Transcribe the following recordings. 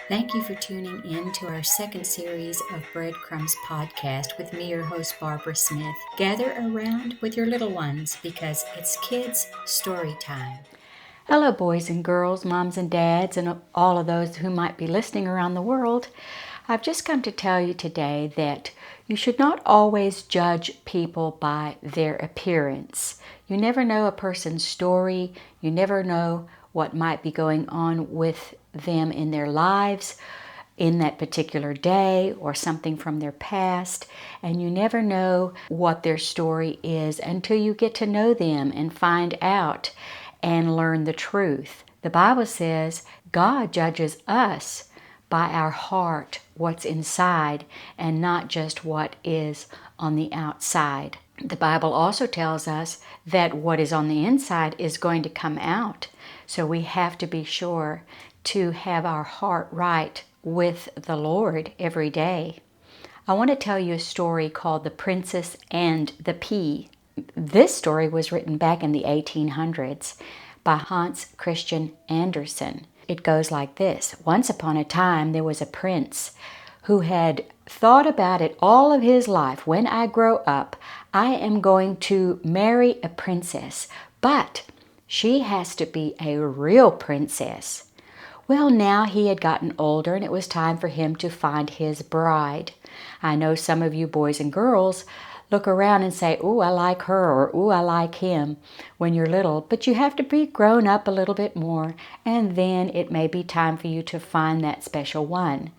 Thank you for tuning in to our second series of Breadcrumbs podcast with me, your host, Barbara Smith. Gather around with your little ones because it's kids' story time. Hello, boys and girls, moms and dads, and all of those who might be listening around the world. I've just come to tell you today that you should not always judge people by their appearance. You never know a person's story. You never know what might be going on with them in their lives in that particular day or something from their past, and you never know what their story is until you get to know them and find out and learn the truth. The Bible says God judges us by our heart, what's inside, and not just what is on the outside. The Bible also tells us that what is on the inside is going to come out. So we have to be sure to have our heart right with the Lord every day. I want to tell you a story called The Princess and the Pea. This story was written back in the 1800s by Hans Christian Andersen. It goes like this. Once upon a time, there was a prince who had thought about it all of his life. When I grow up, I am going to marry a princess, but she has to be a real princess. Well, now he had gotten older and it was time for him to find his bride. I know some of you boys and girls look around and say, "Ooh, I like her," or "Ooh, I like him," when you're little, but you have to be grown up a little bit more, and then it may be time for you to find that special one.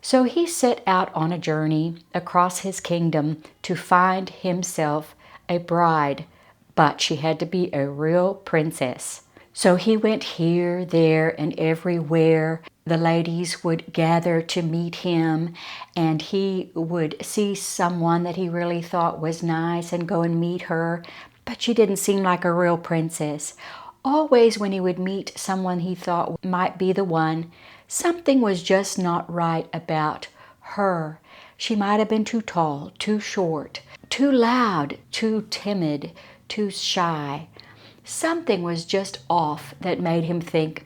So he set out on a journey across his kingdom to find himself a bride, but she had to be a real princess. So he went here, there, and everywhere. The ladies would gather to meet him, and he would see someone that he really thought was nice and go and meet her, but she didn't seem like a real princess. Always when he would meet someone he thought might be the one, something was just not right about her. She might have been too tall, too short, too loud, too timid, too shy. Something was just off that made him think,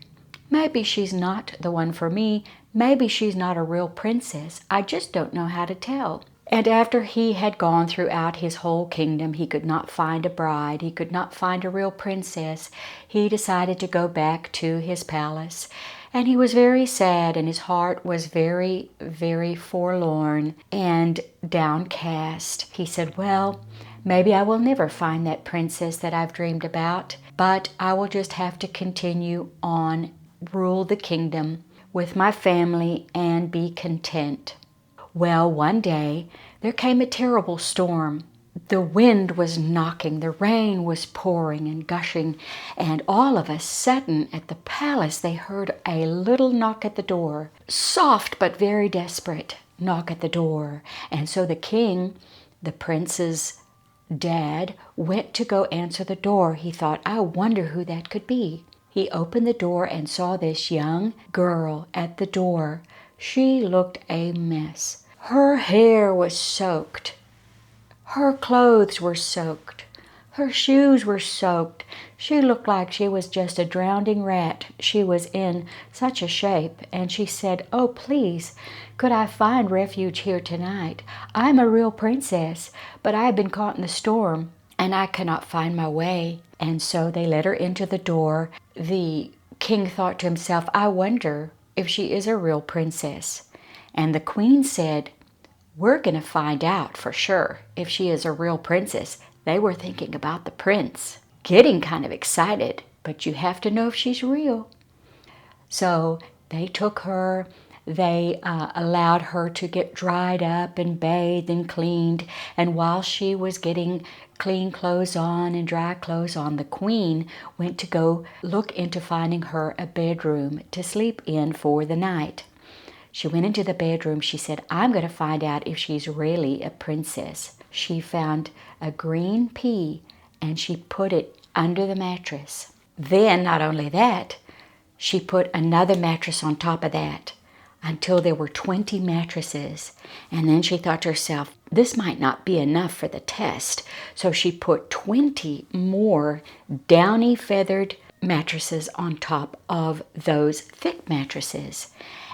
maybe she's not the one for me. Maybe she's not a real princess. I just don't know how to tell. And after he had gone throughout his whole kingdom, he could not find a bride. He could not find a real princess. He decided to go back to his palace. And he was very sad, and his heart was very, very forlorn and downcast. He said, well, maybe I will never find that princess that I've dreamed about, but I will just have to continue on, rule the kingdom with my family, and be content. Well, one day there came a terrible storm. The wind was knocking, the rain was pouring and gushing, and all of a sudden at the palace they heard a little knock at the door. Soft but very desperate knock at the door. And so the king, the prince's dad, went to go answer the door. He thought, I wonder who that could be. He opened the door and saw this young girl at the door. She looked a mess. Her hair was soaked. Her clothes were soaked. Her shoes were soaked. She looked like she was just a drowning rat. She was in such a shape, and she said, oh, please, could I find refuge here tonight? I'm a real princess, but I have been caught in the storm, and I cannot find my way. And so they let her into the door. The king thought to himself, I wonder if she is a real princess. And the queen said, we're going to find out for sure if she is a real princess. They were thinking about the prince, getting kind of excited, but you have to know if she's real. So they took her, they allowed her to get dried up and bathed and cleaned, and while she was getting clean clothes on and dry clothes on, the queen went to go look into finding her a bedroom to sleep in for the night. She went into the bedroom. She said, I'm going to find out if she's really a princess. She found a green pea and she put it under the mattress. Then, not only that, she put another mattress on top of that until there were 20 mattresses. And then she thought to herself, this might not be enough for the test. So she put 20 more downy feathered mattresses on top of those thick mattresses.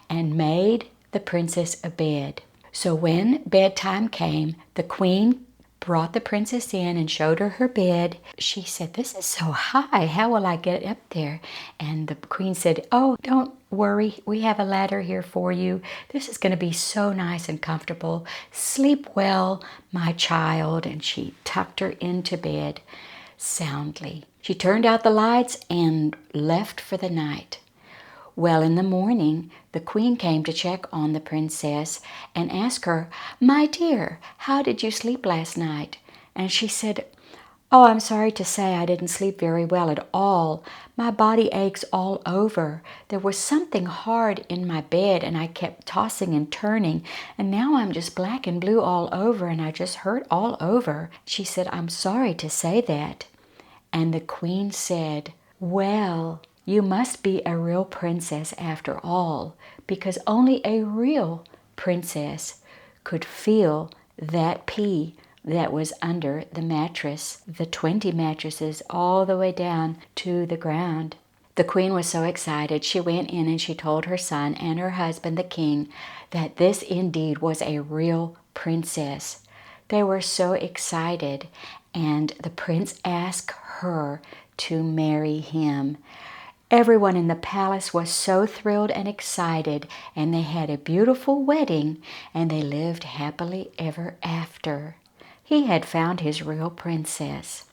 and made the princess a bed. So when bedtime came, the queen brought the princess in and showed her bed. She said, "This is so high. How will I get up there?" And the queen said, "Oh, don't worry. We have a ladder here for you. This is going to be so nice and comfortable. Sleep well, my child." And she tucked her into bed soundly. She turned out the lights and left for the night. Well, in the morning, the queen came to check on the princess and asked her, "My dear, how did you sleep last night?" And she said, "Oh, I'm sorry to say I didn't sleep very well at all. My body aches all over. There was something hard in my bed and I kept tossing and turning, and now I'm just black and blue all over and I just hurt all over." She said, "I'm sorry to say that." And the queen said, "Well, you must be a real princess after all, because only a real princess could feel that pea that was under the mattress, the 20 mattresses all the way down to the ground." The queen was so excited, she went in and she told her son and her husband, the king, that this indeed was a real princess. They were so excited, and the prince asked her to marry him. Everyone in the palace was so thrilled and excited, and they had a beautiful wedding, and they lived happily ever after. He had found his real princess.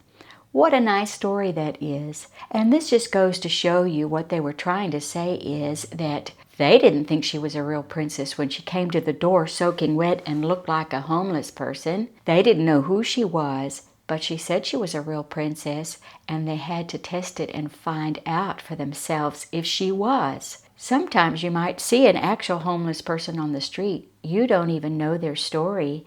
What a nice story that is. And this just goes to show you what they were trying to say is that they didn't think she was a real princess when she came to the door soaking wet and looked like a homeless person. They didn't know who she was, but she said she was a real princess, and they had to test it and find out for themselves if she was. Sometimes you might see an actual homeless person on the street. You don't even know their story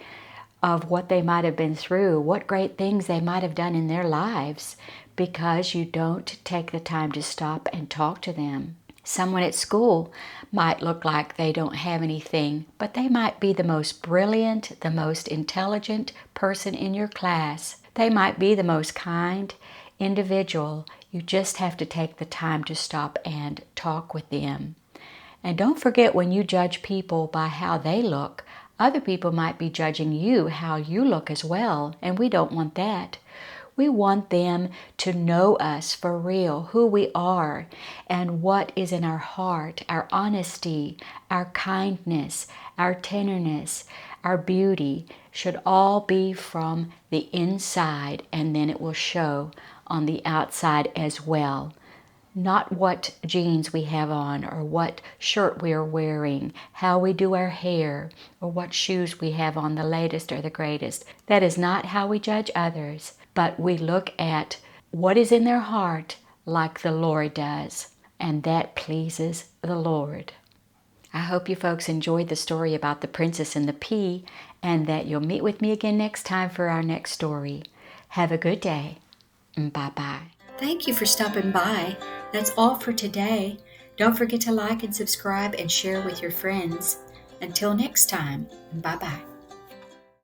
of what they might have been through, what great things they might have done in their lives, because you don't take the time to stop and talk to them. Someone at school might look like they don't have anything, but they might be the most brilliant, the most intelligent person in your class. They might be the most kind individual. You just have to take the time to stop and talk with them. And don't forget, when you judge people by how they look, other people might be judging you how you look as well, and we don't want that. We want them to know us for real, who we are, and what is in our heart, our honesty, our kindness, our tenderness, our beauty should all be from the inside, and then it will show on the outside as well. Not what jeans we have on, or what shirt we are wearing, how we do our hair, or what shoes we have on, the latest or the greatest. That is not how we judge others, but we look at what is in their heart like the Lord does, and that pleases the Lord. I hope you folks enjoyed the story about the princess and the pea, and that you'll meet with me again next time for our next story. Have a good day. Bye-bye. Thank you for stopping by. That's all for today. Don't forget to like and subscribe and share with your friends. Until next time, bye-bye.